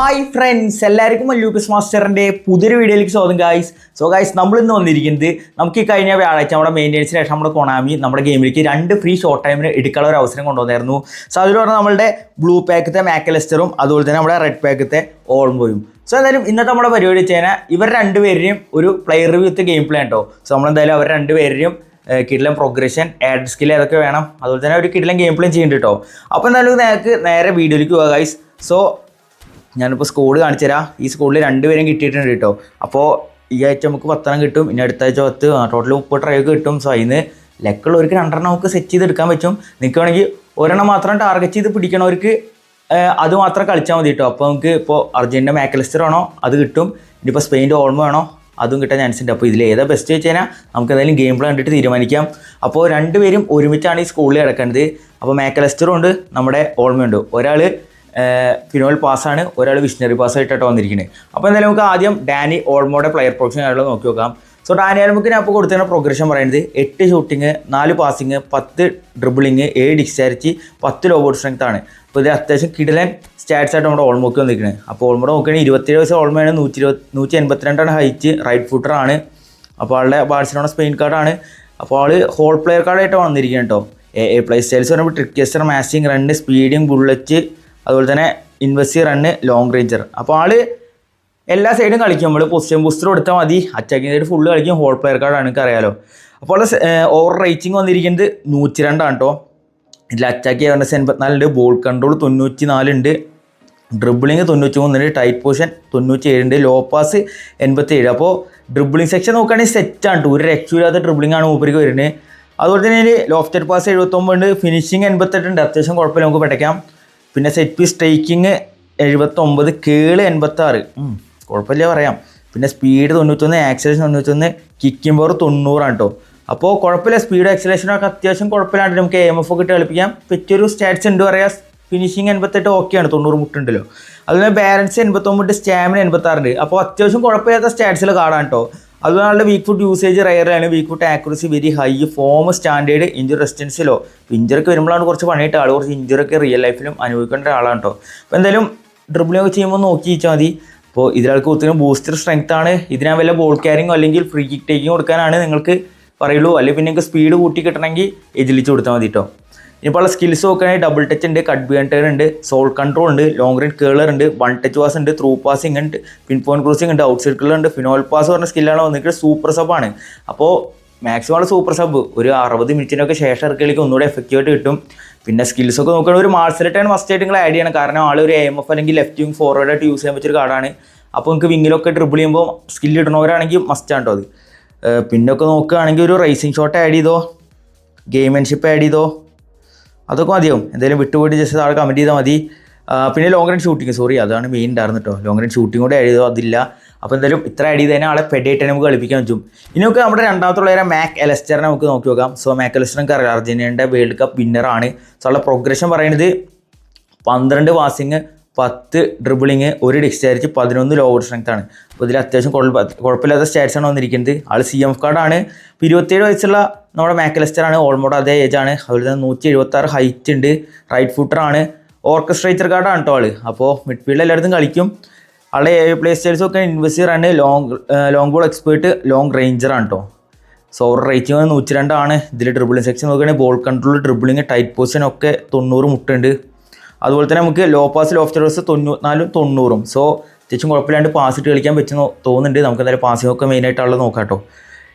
Hi friends, എല്ലാവർക്കും Lucas മാസ്റ്ററിൻ്റെ പുതിയൊരു വീഡിയോയിലേക്ക് സ്വാഗതം ഗായ്സ്. ഗായ്സ്, നമ്മളിന്ന് വന്നിരിക്കുന്നത് നമുക്ക് ഈ കഴിഞ്ഞ വ്യാഴാഴ്ച നമ്മുടെ മെയിൻ്റെനൻസിന് ശേഷം നമ്മുടെ കൊണാമി നമ്മുടെ ഗെയിമിലേക്ക് 2 ഫ്രീ ഷോർട്ട് ടൈമിന് എടുക്കാനുള്ള ഒരു അവസരം കൊണ്ടുവന്നായിരുന്നു. അതിൽ പറഞ്ഞാൽ നമ്മളുടെ ബ്ലൂ പാക്കത്തെ മാക്കലെസ്റ്ററും അതുപോലെ തന്നെ നമ്മുടെ റെഡ് പാക്കത്തെ ഓൾമോയും. എന്തായാലും ഇന്നത്തെ നമ്മുടെ പരിപാടി വെച്ച് കഴിഞ്ഞാൽ ഇവർ രണ്ടുപേരെയും ഒരു പ്ലെയർ റിവ്യൂ വിത്ത് ഗെയിം പ്ലേ കേട്ടോ. നമ്മളെന്തായാലും അവർ രണ്ടുപേരെയും കിടിലം പ്രോഗ്രഷൻ, ആഡ് സ്കിൽ അതൊക്കെ വേണം, അതുപോലെ തന്നെ ഒരു കിടിലം ഗെയിം പ്ലേ ചെയ്യുന്നുണ്ട് കേട്ടോ. അപ്പോൾ എന്തായാലും നിങ്ങൾക്ക് നേരെ വീഡിയോയിലേക്ക് പോകാം ഗൈസ്. ഞാനിപ്പോൾ സ്കോഡ് കാണിച്ചു തരാം. ഈ സ്കോഡിൽ 2 പേരും കിട്ടിയിട്ടുണ്ട് കേട്ടോ. അപ്പോൾ ഈ ആഴ്ച നമുക്ക് 10 കിട്ടും, ഇനി അടുത്ത ആഴ്ച 10, ടോട്ടൽ 30 ട്രൈ കിട്ടും. അതിന് ലെക്കുള്ളവർക്ക് 2 നമുക്ക് സെറ്റ് ചെയ്തെടുക്കാൻ പറ്റും. നിങ്ങൾക്ക് വേണമെങ്കിൽ ഒരെണ്ണം മാത്രം ടാർഗറ്റ് ചെയ്ത് പിടിക്കണവർക്ക് അത് മാത്രം കളിച്ചാൽ മതി കേട്ടോ. അപ്പോൾ നമുക്ക് ഇപ്പോൾ അർജൻറ്റീന മാക്കലെസ്റ്റർ ആണോ അത് കിട്ടും, ഇനിയിപ്പോൾ സ്പെയിൻ്റെ ഓൾമോ ആണോ അതും കിട്ടാൻ ചാൻസ് ഉണ്ട്. അപ്പോൾ ഇതിൽ ഏതാ ബെസ്റ്റ് വെച്ച് കഴിഞ്ഞാൽ നമുക്ക് എന്തായാലും ഗെയിം പ്ലേ കണ്ടിട്ട് തീരുമാനിക്കാം. അപ്പോൾ 2 പേരും ഒരുമിച്ചാണ് ഈ സ്കൂളിൽ കിടക്കുന്നത്. അപ്പോൾ മാക്കലെസ്റ്ററും ഉണ്ട്, നമ്മുടെ ഓൾമോ ഉണ്ട്. ഒരാൾ ഫിനോൽ പാസ്സാണ്, ഒരാൾ വിഷണറി പാസ്സായിട്ടാണ് വന്നിരിക്കുന്നത്. അപ്പോൾ എന്തായാലും നമുക്ക് ആദ്യം ഡാനി ഓൾമോയുടെ പ്ലെയർ പ്രൊഫഷൻ കാര്യങ്ങൾ നോക്കി നോക്കാം. ഡാനി ഓൾമോക്ക് ഞാൻ അപ്പോൾ കൊടുത്തിരുന്ന പ്രോഗ്രഷൻ പറയുന്നത് 8 shooting, 4 passing, 10 dribbling, 7 discharge, 10 law board strength ആണ്. അപ്പോൾ ഇത് അത്യാവശ്യം കിടിലൻ സ്റ്റാറ്റ്സ് ആയിട്ട് നമ്മുടെ ഓൾമോക്ക് വന്നിരിക്കുന്നത്. അപ്പോൾ ഓൾമോടെ നോക്കുകയാണെങ്കിൽ 27 വയസ്സ് ഓൾമോയാണ്, 182 ഹൈറ്റ്, റൈറ്റ് ഫുട്ടറാണ്. അപ്പോൾ ആളുടെ ബാഴ്സലോണ സ്പെയിൻ കാർഡാണ്. അപ്പോൾ ആൾ ഹോൾ പ്ലെയർ കാർഡായിട്ട് വന്നിരിക്കുന്നത് കേട്ടോ. പ്ലേ സ്റ്റൈൽസ് പറയുമ്പോൾ ട്രിക്കസ്റ്റർ, മാച്ചിങ്, റണ്ണ്, സ്പീഡിങ്, ബുള്ളറ്റ്, അതുപോലെ തന്നെ ഇൻവെസ്റ്റ് റണ്ണ്, ലോങ് റേഞ്ചർ. അപ്പോൾ ആൾ എല്ലാ സൈഡും കളിക്കും. നമ്മൾ പൊസിഷൻ ബൂസ്റ്റർ കൊടുത്താൽ മതി, അറ്റാക്കിംഗ് സൈഡ് ഫുള്ള് കളിക്കും. ഹോൾ പ്ലെയർ കാർഡാണ്, എനിക്ക് അറിയാലോ. അപ്പോൾ ഓവർ റേറ്റിംഗ് വന്നിരിക്കുന്നത് 102 ആണ് കേട്ടോ. ഇതിൽ അറ്റാക്ക് ചെയ്യാൻ 84 ഉണ്ട്, ബോൾ കൺട്രോൾ 94 ഉണ്ട്, ഡ്രിബിളിങ് 93 ഉണ്ട്, ടൈറ്റ് പൊസിഷൻ 97 ഉണ്ട്, ലോ പാസ് 87. അപ്പോൾ ഡ്രിബിളിംഗ് സെക്ഷൻ നോക്കുകയാണെങ്കിൽ സെറ്റാണ് കേട്ടോ. ഒരു രക്ഷയില്ലാത്ത ഡ്രിബിളിംഗ് ആണ് മൂപ്പർക്ക് വരുന്നത്. അതുപോലെ തന്നെ ഇതിൽ ലോഫ്റ്റഡ് പാസ് 79 ഉണ്ട്, ഫിനിഷിങ് 88 ഉണ്ട്, അത്യാവശ്യം കുഴപ്പമില്ല, നമുക്ക് പഠിക്കാം. പിന്നെ സെറ്റ് പീസ് സ്ട്രൈക്കിങ് 79, കേള് 86, കുഴപ്പമില്ല പറയാം. പിന്നെ സ്പീഡ് 91, ആക്സലേഷൻ 91, കിക്കിംഗ് പവർ 90 ആണ് കേട്ടോ. അപ്പോൾ കുഴപ്പമില്ല, സ്പീഡ് ആക്സലേഷനൊക്കെ അത്യാവശ്യം കുഴപ്പമില്ലാണ്ട് നമുക്ക് AMF ഒക്കെ ഇട്ട് കളിപ്പിക്കാം. പറ്റിയൊരു സ്റ്റാറ്റ്സ് ഉണ്ട് പറയാം. ഫിനിഷിങ് 88 ഓക്കെയാണ്, 90 മുട്ടുണ്ടല്ലോ. അതുപോലെ ബാലൻസ് 89, സ്റ്റാമിന 86 ഉണ്ട്. അപ്പോൾ അത്യാവശ്യം കുഴപ്പമില്ലാത്ത സ്റ്റാറ്റ്സിൽ കാർഡാണ് കേട്ടോ. അതുപോലെ ആളുടെ വീക്ക് ഫുട്ട് യൂസേജ് റയറാണ്, weak foot accuracy very high, form standard, injury റെസിസ്റ്റൻസിലോ ഇഞ്ചുറൊക്കെ വരുമ്പോഴാണ് കുറച്ച് പണിയിട്ട് ആൾ കുറച്ച് ഇഞ്ചുറൊക്കെ റിയൽ ലൈഫിലും അനുഭവിക്കേണ്ട ആളാണ് കേട്ടോ. അപ്പോൾ എന്തായാലും ഡ്രിബിളിംഗ് ഒക്കെ ചെയ്യുമ്പോൾ നോക്കി വെച്ചാൽ മതി. അപ്പോൾ ഇതിലാൾക്ക് ഒത്തിരി ബൂസ്റ്റർ സ്ട്രെങ്ത് ആണ്. ഇതിനാ വല്ല ബോൾ ക്യാരിങ്ങോ അല്ലെങ്കിൽ ഫ്രീ കിക്ക് ടേക്കിങ് കൊടുക്കാനാണ് നിങ്ങൾക്ക് പറയുള്ളൂ. അല്ലെങ്കിൽ പിന്നെ നിങ്ങൾക്ക് സ്പീഡ് കൂട്ടി കിട്ടണമെങ്കിൽ എജിലിച്ച് കൊടുത്താൽ മതി കേട്ടോ. ഇപ്പോൾ ഉള്ള സ്കിൽസ് നോക്കുകയാണെങ്കിൽ ഡബിൾ ടച്ച് ഉണ്ട്, കട്ട് ബിയൻഡ് ടേൺ ഉണ്ട്, സോൾ കൺട്രോൾ ഉണ്ട്, ലോങ് റേഞ്ച് കേളർ ഉണ്ട്, 1 ടച്ച് പാസ് ഉണ്ട്, ത്രൂ പാസിംഗ് ഉണ്ട്, പിൻ പോയിന്റ് ക്രൂസിംഗ് ഉണ്ട്, ഔട്ട് സൈഡ് കേളർ ഉണ്ട്, ഫിനോൽ പാസ് പറഞ്ഞ സ്കില്ലാണ് വന്നിട്ട് സൂപ്പർ സബ് ആണ്. അപ്പോൾ മാക്സിമം സൂപ്പർ സബ് ഒരു 60 മിനിറ്റിനൊക്കെ ശേഷം ഇറക്കിലേക്ക് ഒന്നുകൂടെ എഫക്റ്റീവായിട്ട് കിട്ടും. പിന്നെ സ്കിൽസൊക്കെ നോക്കുകയാണെങ്കിൽ ഒരു മാർസലെറ്റാണ് മസ്റ്റ് ആയിട്ട് നിങ്ങൾ ആഡ് ചെയ്യണം. കാരണം ആൾ ഒരു AMF അല്ലെങ്കിൽ ലെഫ്റ്റ് വിങ് ഫോർവേഡായിട്ട് യൂസ് ചെയ്യാൻ പറ്റിയൊരു കാർഡാണ്. അപ്പോൾ നിങ്ങൾക്ക് വിങ്ങിലൊക്കെ ട്രിബിൾ ചെയ്യുമ്പോൾ സ്കില്ല് ഇടണവരാണെങ്കിൽ മസ്റ്റാണ് കേട്ടോ അത്. പിന്നൊക്കെ നോക്കുകയാണെങ്കിൽ ഒരു റേസിംഗ് ഷോട്ട് ആഡ് ചെയ്തോ, ഗെയിംമാൻഷിപ്പ് ആഡ് ചെയ്തോ, അതൊക്കെ മതിയാവും. എന്തായാലും വിട്ടുപോയിട്ട് ജസ്റ്റ് താഴെ കമൻറ്റ് ചെയ്താൽ മതി. പിന്നെ ലോങ് റേഞ്ച് ഷൂട്ടിങ്, അതാണ് മെയിൻ ഉണ്ടായിരുന്നു കേട്ടോ. ലോങ് റേഞ്ച് ഷൂട്ടിങ് കൂടെ ആഡ് ചെയ്തോ, അതില്ല. അപ്പോൾ എന്തായാലും ഇത്ര ആഡ് ചെയ്ത് തന്നെ ആളെ പെഡായിട്ട് നമുക്ക് കളിപ്പിക്കാൻ പറ്റും. ഇനി നമുക്ക് നമ്മുടെ രണ്ടാമത്തുള്ള മാക്കലെസ്റ്ററിനെ നമുക്ക് നോക്കി നോക്കാം. മാക്കലെസ്റ്റർ നമുക്ക് അറിയാം, അർജന്റീനയുടെ വേൾഡ് കപ്പ് വിന്നറാണ്. ആളുടെ പ്രോഗ്രഷൻ പറയുന്നത് 12 passing, 10 dribbling, 1 discharge, 11 law board strength ആണ്. അപ്പോൾ ഇതിൽ അത്യാവശ്യം കുഴപ്പമില്ലാത്ത സ്റ്റാറ്റ്സാണ് വന്നിരിക്കുന്നത്. ആൾ CMF കാർഡാണ്. 27 വയസ്സുള്ള നമ്മുടെ മാക്കലെസ്റ്ററാണ്, ഓൾമോഡ് അതേ ഏജാണ്. അതുപോലെ തന്നെ 176 ഹൈറ്റ് ഉണ്ട്, റൈറ്റ് ഫുട്ടറാണ്, ഓർക്കസ്ട്രേറ്റർ കാർഡാണ് കേട്ടോ ആൾ. അപ്പോൾ മിഡ്ഫീൽഡ് എല്ലായിടത്തും കളിക്കും. ആളുടെ പ്ലേ സ്റ്റൈൽസ് ഒക്കെ ഇൻവെസ്റ്റർ ആണ്, ലോങ് ബോൾ എക്സ്പേർട്ട്, ലോങ് റേഞ്ചറാണ് കേട്ടോ. ഓവർ റേറ്റിംഗ് 102 ആണ്. ഇതിൽ ഡ്രിബിളിംഗ് സെക്ഷൻ നോക്കുകയാണെങ്കിൽ ball control, dribbling, tight position ഒക്കെ 90 മുട്ടുണ്ട്. അതുപോലെ തന്നെ നമുക്ക് ലോ പാസ്, ലോഫ്റ്റഡ് പാസ് 94, 90. അത്യാവശ്യം കുഴപ്പമില്ലാണ്ട് പാസ് ഇട്ട് കളിക്കാൻ പറ്റുന്ന തോന്നുന്നുണ്ട്. നമുക്ക് എന്തായാലും പാസിംഗ് ഒക്കെ മെയിനായിട്ടുള്ളത് നോക്കാം കേട്ടോ.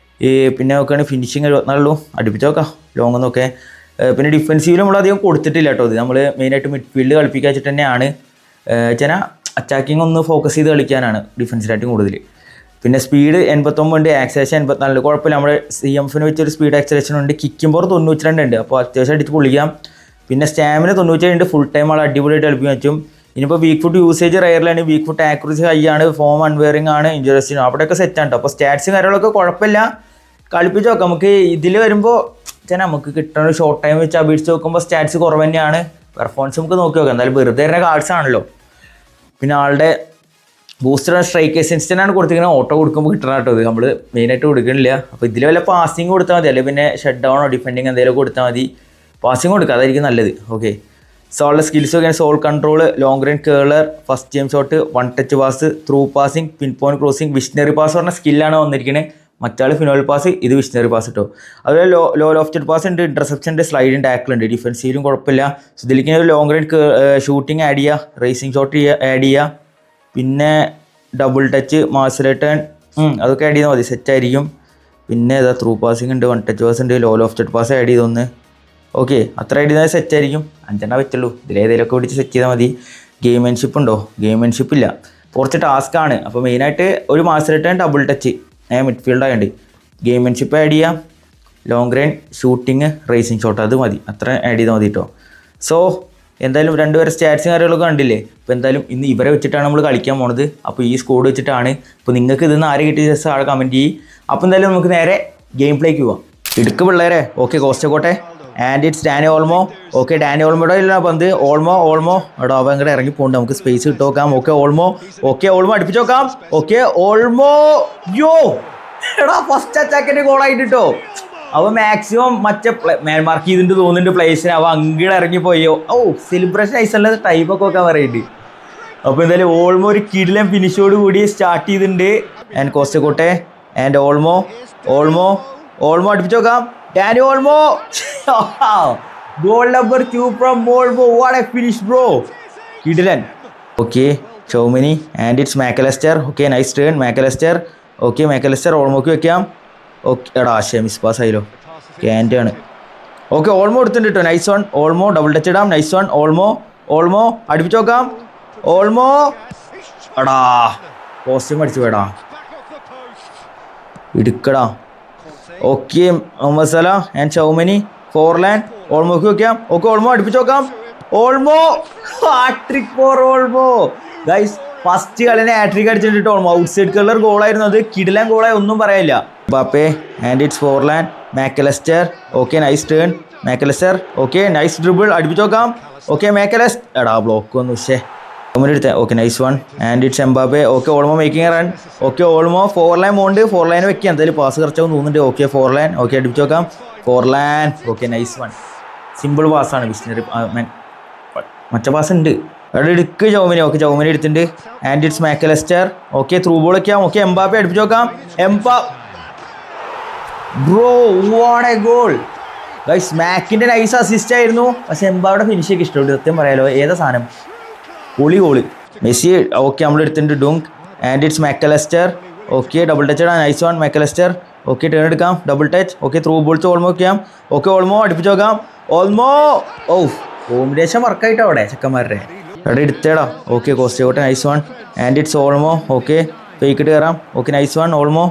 പിന്നെ നോക്കുകയാണെങ്കിൽ ഫിനിഷിങ് 74 അടുപ്പിച്ച് നോക്കാം, ലോങ് എന്നൊക്കെ. പിന്നെ ഡിഫൻസീവിൽ നമ്മളധികം കൊടുത്തിട്ടില്ല കേട്ടോ. ഇത് നമ്മൾ മെയിനായിട്ട് മിഡ്ഫീൽഡ് കളിപ്പിക്കാൻ വെച്ചിട്ട് തന്നെയാണ്. വെച്ചാൽ അറ്റാക്കിംഗ് ഒന്ന് ഫോക്കസ് ചെയ്ത് കളിക്കാനാണ് ഡിഫൻസിലായിട്ടും കൂടുതൽ. പിന്നെ സ്പീഡ് 89 ഉണ്ട്, ആക്സലേഷൻ 84, കുഴപ്പമില്ല. നമ്മുടെ CMFന് വെച്ചൊരു സ്പീഡ് ആക്സലേഷൻ ഉണ്ട്, കിക്കിംഗ് പവർ 92 ഉണ്ട്. അപ്പോൾ അത്യാവശ്യം അടിച്ച് പൊളിക്കാം. പിന്നെ സ്റ്റാമിന 97 ഉണ്ട്, ഫുൾ ടൈം ആൾ അടിപൊളിയായിട്ട് കളിപ്പിക്കാൻ പറ്റും. ഇനിയിപ്പോൾ വീക്ക് ഫുട്ട് യൂസേജ് റയറിലാണ്, വീക്ക് ഫുട്ട് ആക്യുറസി ഹൈ ആണ്, ഫോം അൺവെയറിംഗ് ആണ്, ഇഞ്ചുറീസിനും അവിടെയൊക്കെ സെറ്റാണ് കേട്ടോ. അപ്പോൾ സ്റ്റാറ്റ്സും കാര്യങ്ങളൊക്കെ കുഴപ്പമില്ല, കളിപ്പിച്ച് നോക്കാം. നമുക്ക് ഇതിൽ വരുമ്പോൾ നമുക്ക് കിട്ടുന്ന ഒരു ഷോർട്ട് ടൈം വെച്ച് അപേക്ഷിച്ച് നോക്കുമ്പോൾ സ്റ്റാറ്റ്സ് കുറവ് തന്നെയാണ്. പെർഫോമൻസ് നമുക്ക് നോക്കി നോക്കാം, എന്തായാലും വെറുതെ തന്നെ കാർഡ്സ് ആണല്ലോ. പിന്നെ ആളുടെ ബൂസ്റ്റർ സ്ട്രൈക്ക് അസിസ്റ്റൻ്റാണ് കൊടുത്തിരിക്കുന്നത്. ഓട്ടോ കൊടുക്കുമ്പോൾ കിട്ടണം കേട്ടോ, ഇത് നമ്മൾ മെയിനായിട്ട് കൊടുക്കണില്ല. അപ്പോൾ ഇതിൽ വല്ല പാസിങ് കൊടുത്താൽ മതി, അല്ലെങ്കിൽ പിന്നെ ഷട്ട് ഡൗണോ ഡിഫെൻഡിങ് എന്തെങ്കിലും കൊടുത്താൽ മതി. പാസിങ് കൊടുക്കുക, അതായിരിക്കും നല്ലത്. ഓക്കെ, സോ ഉള്ള സ്കിൽസ് ഒക്കെ sole control, long range curler, first game shot, one touch pass, through passing, pinpoint crossing, visionary pass പറഞ്ഞ സ്കില്ലാണ് വന്നിരിക്കുന്നത്. മറ്റാൾ ഫിനോൽ പാസ്, ഇത് വിഷണറി പാസ് കേട്ടോ. അതുപോലെ ലോ ലോഫ്റ്റഡ് പാസ് ഉണ്ട്, ഇന്റർസെപ്ഷൻ ഉണ്ട്, സ്ലൈഡിങ് ടാക്കിൾ ഉണ്ട്. ഡിഫൻസീവിലും കുഴപ്പമില്ല. സോ ഇതിലേക്ക് ഒരു ലോങ് റേഞ്ച് ഷൂട്ടിങ് ആഡ് ചെയ്യുക, റേസിംഗ് ഷോട്ട് ആഡ് ചെയ്യുക, പിന്നെ ഡബിൾ ടച്ച്, മാസ് റിട്ടേൺ അതൊക്കെ ആഡ് ചെയ്താൽ മതി, സെറ്റായിരിക്കും. പിന്നെ ഏതാ ത്രൂ പാസിംഗ് ഉണ്ട്, വൺ ടച്ച് പാസ് ഉണ്ട്, ലോ ലോഫ്റ്റഡ് പാസ് ആഡ് ചെയ്തൊന്ന്. ഓക്കെ, അത്ര ആഡ് ചെയ്താൽ സെറ്റായിരിക്കും. 5 പറ്റുള്ളൂ. ഇതിലേതെങ്കിലുമൊക്കെ പിടിച്ച് സെറ്റ് ചെയ്താൽ മതി. ഗെയിംമെൻഷിപ്പ് ഉണ്ടോ? ഗെയിംമെൻഷിപ്പ് ഇല്ല, കുറച്ച് ടാസ്ക്കാണ്. അപ്പോൾ മെയിനായിട്ട് ഒരു mass return, double touch, midfield ആയതുകൊണ്ട് ഗെയിംമെൻഷിപ്പ് ആഡ് ചെയ്യാം. Long range shooting, racing shot അത് മതി, അത്ര ആഡ് ചെയ്താൽ മതി കേട്ടോ. സോ എന്തായാലും രണ്ടുപേരെ സ്റ്റാറ്റ്സും കാര്യങ്ങളൊക്കെ കണ്ടില്ലേ. അപ്പോൾ എന്തായാലും ഇന്ന് ഇവരെ വെച്ചിട്ടാണ് നമ്മൾ കളിക്കാൻ പോണത്. അപ്പോൾ ഈ സ്കോഡ് വെച്ചിട്ടാണ്. അപ്പോൾ നിങ്ങൾക്ക് ഇതിന്ന് ആരെ കിട്ടിയ ജസ്റ്റ് ആളെ കമൻറ്റ് ചെയ്യും. അപ്പോൾ എന്തായാലും നമുക്ക് നേരെ ഗെയിം പ്ലേക്ക് പോവാം. ഇടുക്ക് പിള്ളേരെ. ഓക്കെ, കോസ്റ്റക്കോട്ടെ and it's Dani Olmo. Okay, Dani ഓൾമോയുടെ ഇല്ല പന്ത്. ഓൾമോ എടാ അവൻ ഇങ്ങോട്ട് ഇറങ്ങി പോകണ്ട, നമുക്ക് സ്പേസ് ഇട്ട് നോക്കാം. ഓക്കെ ഓൾമോ അടുപ്പിച്ച് നോക്കാം. ഓക്കെ ഓൾമോ യോ എടാ ഫസ്റ്റ് അറ്റാക്കിൻ്റെ ഗോളായിട്ട് കേട്ടോ. അവ മാക്സിമം മറ്റേ മാർക്ക് ചെയ്തിട്ട് തോന്നുന്നുണ്ട് പ്ലേസിന്. അവ അങ്ങോട്ട് ഇറങ്ങിപ്പോയോ. സെലിബ്രേഷൻ ഐസല്ല ടൈപ്പൊക്കെ വെക്കാൻ പറയുന്നുണ്ട്. അപ്പോൾ എന്തായാലും ഓൾമോ ഒരു കിടിലൻ ഫിനിഷോട് കൂടി സ്റ്റാർട്ട് ചെയ്തിട്ടുണ്ട്. ആൻഡ് കോസ്റ്റക്കോട്ടെ ആൻഡ് ഓൾമോ അടുപ്പിച്ച് നോക്കാം. Dani Olmo goal number 2 from Olmo. What a finish bro, കിടിലൻ. Okay Tchouameni and it's Mac Allister. Okay nice turn Mac Allister. Okay Mac Allister ഓൾമോക്ക് വെക്കാം. ഓക്കെ എടാ മിസ് പാസ് ആയില്ലോ. ക്യാൻഡ് ആണ്. ഓക്കെ ഓൾമോ എടുത്തിട്ടുണ്ട് കേട്ടോ. Nice one Olmo. Double touch ഇടാം. Nice one Olmo അടുപ്പിച്ച് നോക്കാം. ഓൾമോ എടാ പോസ്റ്റും അടിച്ചു വേടാ, ഇടുക്കടാ. Okay Mohamed Salah and Tchouameni Forlan. ഓൾമോക്ക് വെക്കാം. ഓക്കെ ഓൾമോ അടുപ്പിച്ച് നോക്കാം. Olmo hat-trick for Olmo. Guys first കളിനെ ഹാട്രിക് അടിച്ചിട്ട് ഓൾമോ. ഔട്ട് സൈഡ് കളർ ഗോളായിരുന്നു അത്. കിടിലൻ ഗോളായി ഒന്നും പറയാനില്ല. Mbappe and it's Forlan. Mac Allister. Okay nice turn Mac Allister. Okay nice dribble അടുപ്പിച്ച് നോക്കാം. ഓക്കെ മാക്കലസ്റ്റർ എടാ ബ്ലോക്ക് വന്നു. എടുത്ത. Okay nice one and it's Mbappe. Okay Olmo making run. Okay Olmo Forlan മോണ്ട്. ഫോർലൈൻ വെക്കാം. എന്തായാലും പാസ് കുറച്ചാവും തോന്നുന്നുണ്ട്. ഓക്കെ ഫോർലൈൻ. ഓക്കെ അടുപ്പിച്ച് നോക്കാം. Forlan. Okay nice one. Simple പാസ്സാണ്. വിഷണറി മറ്റേ പാസ് ഉണ്ട്. അവിടെ എടുക്ക് ചൗമിനി. ഓക്കെ ചൗമിനി എടുത്തിട്ടുണ്ട്. And it's Mac Allister. Okay through ball വെക്കാം. ഓക്കെ എംബാപ്പെ അടുപ്പിച്ച് നോക്കാം. Bro what a goal guys. മാക്കിൻ്റെ നൈസ് അസിസ്റ്റ് ആയിരുന്നു. പക്ഷെ എംബാപ്പയുടെ ഫിനിഷൊക്കെ ഇഷ്ടപ്പെട്ടു സത്യം പറയാലോ. ഏതാ സാധനം, പൊളി ഗോള്. മെസ്സി. ഓക്കെ നമ്മൾ എടുത്തിട്ടുണ്ട്. ഡുങ്ക് and it's Mac Allister. Okay double touch ഇടാം. Nice one Mac Allister. Okay turn എടുക്കാം. Double touch. Okay through balls Olmo വെക്കാം. ഓക്കെ ഓൾമോ അടുപ്പിച്ച് നോക്കാം. ഓൾമോ കോമ്പിനേഷൻ വർക്കായിട്ടോ അവിടെ ചെക്കന്മാരുടെ. അവിടെ എടുത്തേടാ. ഓക്കെ കോസ്റ്റോട്ടെ nice one and it's Olmo. Okay ഫേക്കിട്ട് കയറാം. Okay nice one Olmo.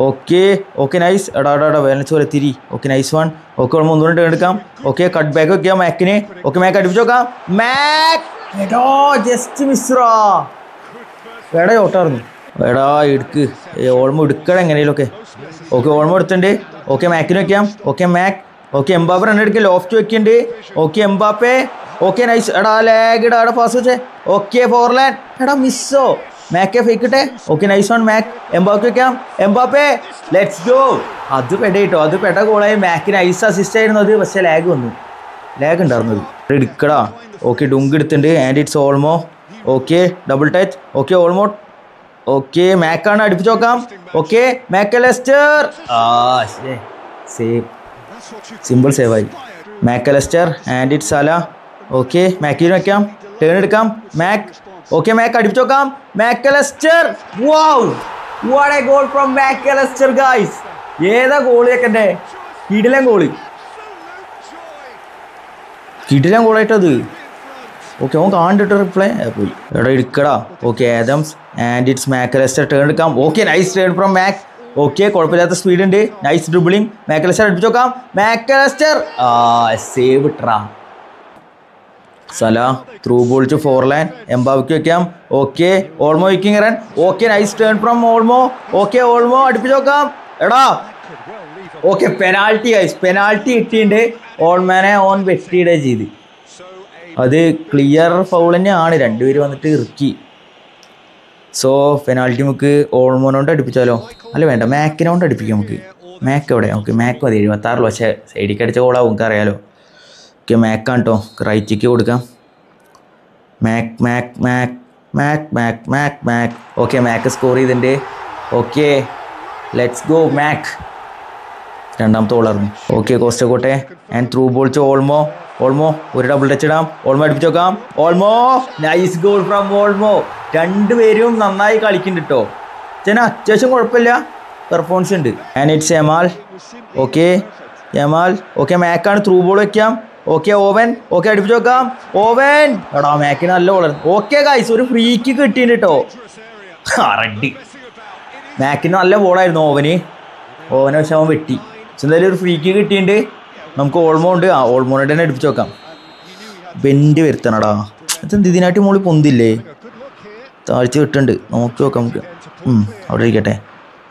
Okay nice എടാ വേലൻസ് പോലെ തിരി. Okay nice one. Okay Olmo ഒന്നുകൂടെ ടേൺ എടുക്കാം. ഓക്കെ കട്ട് ബാക്ക് വെക്കാം മാക്കിന്. ഓക്കെ മാക്ക് അടുപ്പിച്ച് നോക്കാം. മാക്ക് എടാ ജസ്റ്റ് മിസ്റാ. എടാ ചോട്ടായിരുന്നു. എടാ എടുക്ക് ഓൾമോ എടുക്കട എങ്ങനെയൊക്കെ. ഓക്കെ ഓൾമോ എടുത്തിട്ടുണ്ട്. ഓക്കെ മാക്കിന് വെക്കാം. ഓക്കെ മാക്ക്. ഓക്കെ എംബാപ്പെ റൺ എടുക്കുക. ലോഫ്റ്റ് വെക്കുന്നുണ്ട്. Okay Mbappe. ഓക്കെ നൈസ് എടാ ലാഗ് ഇടാ പാസ് വെച്ചേ. ഓക്കെ ഫോർലാൻഡ് എടാ മിസ്സോ. മാക്കെ ഫേക്കിട്ടെ. ഓക്കെ നൈസ് വൺ മാക്ക്. എംബാപ്പെ വെക്കാം. Mbappe let's go. അത് പെടയിട്ടോ, അത് പെട ഗോളായി. മാക്കിന് ഐസ് അസിസ്റ്റ് ആയിരുന്നു അത്. പക്ഷേ ലാഗ് വന്നു, ലാഗ് ഉണ്ടായിരുന്നത്. എടുക്കടാ. ഓക്കെ ഡുങ്ക് എടുത്തിട്ടുണ്ട്. And it's Olmo. Okay double touch. Okay Olmo. Okay മാക്കാണ് അടുപ്പിച്ച് നോക്കാം. Okay Mac Allister. സേവ്, സിമ്പിൾ സേവായി. Mac Allister and it's Salah. Okay മാക്കിന് വെക്കാം. ടേൺ എടുക്കാം. മാക്ക്. ഓക്കെ മാക്ക് അടുപ്പിച്ച് നോക്കാം. Mac Allister. Wow what a goal from Mac Allister guys. ഏതാ ഗോളി വെക്കണ്ടേ, കിടിലൻ ഗോളായിട്ടത്. ഓക്കെ അവൻ കാണിട്ട് റിപ്ലൈ പോയി. എടാ എടുക്കടാ. Okay Adams and it's Mac Allister. Turn എടുക്കാം. Okay nice turn from Mac. Okay കുഴപ്പമില്ലാത്ത സ്പീഡ് ഉണ്ട്. Nice dribbling. മാക്കലസ്റ്റർ അടുപ്പിച്ച് നോക്കാം. മാക്കലസ്റ്റർ സേവ് ഇട്ടറാ. Salah through ball to Forlan. എംബാപ്പയ്ക്ക് വെക്കാം. Okay Olmo making run. Okay nice turn from Olmo. Okay Olmo അടുപ്പിച്ച് നോക്കാം. എടാ ഓക്കെ പെനാൾട്ടി ഗൈസ്. പെനാൾട്ടി കിട്ടിയിട്ടുണ്ട്. ഓൾമാനെ ഓൻ വെട്ടിയിടുക ചെയ്ത്. അത് ക്ലിയർ ഫൗൾ തന്നെയാണ്. രണ്ടുപേര് വന്നിട്ട് ഇറുക്കി. സോ പെനാൾട്ടി നമുക്ക് ഓൾമോനോണ്ട് അടുപ്പിച്ചാലോ? അല്ല വേണ്ട, മാക്കിനോണ്ട് അടുപ്പിക്കാം നമുക്ക്. മാക്ക് എവിടെ? ഓക്കെ മാക്ക് മതി. 76 പക്ഷേ സൈഡിലേക്ക് അടിച്ച ഗോളാവും, നമുക്ക് അറിയാലോ. ഓക്കെ മാക്കാണ് കേട്ടോ. റൈറ്റിക്ക് കൊടുക്കാം. Mac Mac Mac Mac Mac Mac Mac okay Mac score ചെയ്തിട്ടുണ്ട്. Okay let's go Mac. രണ്ടാമത്തെ ഓളായിരുന്നു. ഓക്കെ കോസ്റ്റക്കോട്ടെ and through ball to Olmo. Olmo ഒരു ഡബിൾ ടച്ച് ഇടാം. ഓൾമോ അടുപ്പിച്ച് നോക്കാം. Olmo nice goal from Olmo. രണ്ടുപേരും നന്നായി കളിക്കുന്നുണ്ട് കേട്ടോ. അത്യാവശ്യം കുഴപ്പമില്ല, പെർഫോമൻസ് ഉണ്ട്. And it's Yamal. Okay Yamal. Okay മാക്കാണ് ത്രൂ ബോൾ വെക്കാം. Okay Owen. ഓക്കെ അടുപ്പിച്ച് നോക്കാം. ഓവൻ എടാ മാക്കിന് നല്ല ബോളർ. ഓക്കെ ഗൈസ് ഒരു ഫ്രീക്ക് കിട്ടിയിട്ടുണ്ട് കേട്ടോ. റെഡി മാക്കിന് നല്ല ബോളായിരുന്നു ഓവന് പക്ഷെ അവൻ വെട്ടി. എന്തായാലും ഒരു ഫ്രീക്ക് കിട്ടിയിട്ടുണ്ട്. നമുക്ക് ഓൾമോ ഉണ്ട്. ഓൾമോനെ തന്നെ അടുപ്പിച്ച് നോക്കാം. ബെൻഡ് വരുത്തണടാ. അതെന്ത് ഇതിനായിട്ട് മോളി പൊന്തില്ലേ? താഴ്ച കിട്ടുന്നുണ്ട്. നോക്കി നോക്കാം നമുക്ക്. അവിടെ ഇരിക്കട്ടെ.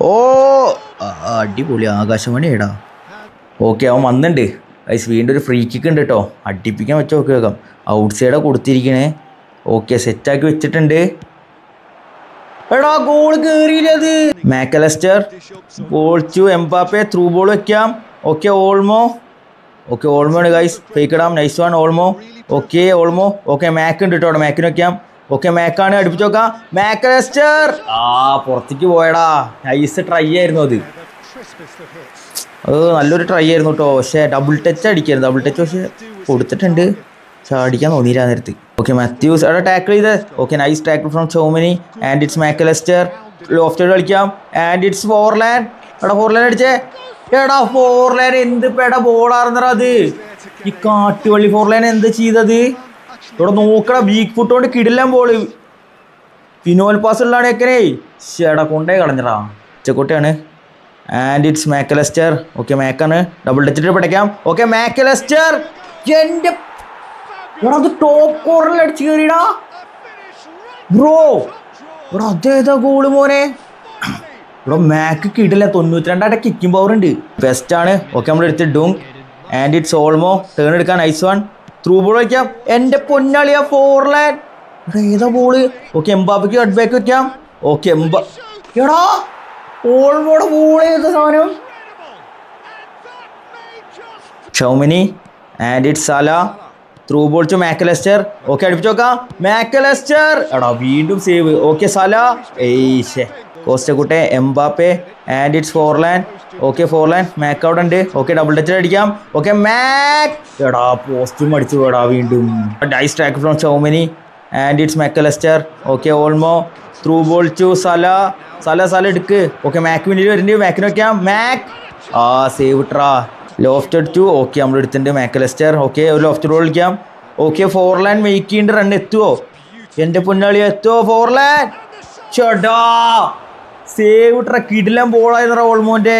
ഓ അടിപൊളി ആകാശവാണി ഏടാ. ഓക്കെ അവൻ വന്നിട്ടുണ്ട് ഗൈസ്. വീണ്ടും ഒരു ഫ്രീ കിക്ക് ഉണ്ട് കേട്ടോ. അടിപ്പിക്കാൻ വെച്ച് നോക്കി നോക്കാം. ഔട്ട് സൈഡാണ് കൊടുത്തിരിക്കണേ. ഓക്കെ സെറ്റാക്കി വെച്ചിട്ടുണ്ട്. എടാ ഗോൾ കയറിയില്ലത്. Mac Allister goal to Mbappe. Through ball വെക്കാം. Okay Olmo. ഓക്കെ ഓൾമോ ആണ് ഗൈസ്. ഫേക്ക് ഇടാം. Nice one Olmo. Okay Olmo. Okay Mac ഉണ്ട് കേട്ടോ. അവിടെ മാക്കിന് വെക്കാം. ഓക്കെ മാക്കാണ് അടുപ്പിച്ച് നോക്കാം. മാക്കലസ്റ്റർ പുറത്തേക്ക് പോയടാ. നൈസ് ട്രൈ ആയിരുന്നു അത്. നല്ലൊരു ട്രൈ ആയിരുന്നു കേട്ടോ. പക്ഷേ ഡബിൾ ടച്ച് അടിക്കായിരുന്നു. ഡബിൾ ടച്ച് പക്ഷേ കൊടുത്തിട്ടുണ്ട്. പക്ഷെ അടിക്കാൻ തോന്നിയില്ല നേരത്ത്. ഓക്കെ മാത്യൂസ് അവിടെ ടാക്കിൾ ചെയ്ത്. Okay nice tackle from Tchouameni and it's Mac Allister. Loft കളിക്കാം ആൻഡ് ഇറ്റ്സ് ഫോർലാൻ. എടാ ഫോർലാൻ അടിച്ചേ. എടാ ഫോർലാൻ എന്ത് പെട ബോളാർന്നറ അത്. ഈ കാട്ടുവള്ളി ഫോർലാൻ എന്ത് ചെയ്തത്? ഇവിടെ നോക്കടാ വീക്ക് ഫുട്ട് കൊണ്ട് കിടില്ലാൻ ബോള്. ഫിനോൽ പാസ് ഉള്ളതാണ് എക്കനേ. ചേടാ കൊണ്ടേ കളഞ്ഞടാ. ഉച്ചക്കോട്ടയാണ് ആൻഡ് ഇറ്റ്സ് മാക്കലസ്റ്റർ. ഓക്കെ മാക്കാണ് ഡബിൾ ടച്ചിട്ട് പിടയ്ക്കാം. ഓക്കെ മാക്കലസ്റ്റർ എൻ്റെ അത് ടോപ്പ് കോർണറിൽ അടിച്ച് കയറിയിടാ ബ്രോ. ഇവിടെ അതേതാ ഗോള് മോനെ. ഇവിടെ മാക്ക് കിടില്ല. 92 കിക്കിംഗ് പവർ ഉണ്ട്. ബെസ്റ്റ് ആണ്. ഓക്കെ നമ്മൾ എടുത്ത് Dunk and it's Olmo. Turn എടുക്കാൻ നൈസ് വൺ. ത്രൂ ബോൾ വയ്ക്കാം. എൻ്റെ പൊന്നാളിയാ ഫോർലാൻ. ഇവിടെ ഏതാ ബോള്. ഓക്കെ എംബാപ്പയ്ക്ക് കട്ട് ബാക്ക് വെക്കാം. ഓക്കെ എടാ ഓൾമോടെ ബോൾ ചെയ്ത സാധനം. Tchouameni and it's Salah. Through ball to Mac Allister. Okay അടുപ്പിച്ച് നോക്കാം. മാക്കലസ്റ്റർ എടാ വീണ്ടും സേവ്. Okay Salah. ഏയ്ഷേ കോസ്റ്റക്കുട്ടെ Mbappe and it's Forlan. Okay Forlan Mac out ഉണ്ട്. ഓക്കെ ഡബിൾ ടച്ചിൽ അടിക്കാം. ഓക്കെ മാക്ക് എടാ പോസ്റ്റും അടിച്ചു പോടാ വീണ്ടും. Nice tackle from Tchouameni and it's Mac Allister. Okay Olmo. Through ball to Salah. Salah എടുക്ക്. ഓക്കെ മാക്ക് വേണ്ടി വരുന്നുണ്ട്. മാക്കിന് വെക്കാം. മാക്ക് സേവ് ഇട്ടാ. Lofted to. ഓക്കെ നമ്മൾ എടുത്തിട്ടുണ്ട് മാക്കലസ്റ്റർ. ഓക്കെ ഒരു ലോഫ്റ്റ് ബോൾ കളിക്കാം. ഓക്കെ ഫോർലാൻ വെയിറ്റ് ചെയ്യേണ്ട റൺ എത്തുമോ? എൻ്റെ പൊന്നാളി എത്തുമോ ഫോർലാൻ? ചേടാ സേവ് ഇട്ട കിടിലം ബോളായിരുന്നോ ഓൾമോൻ്റെ.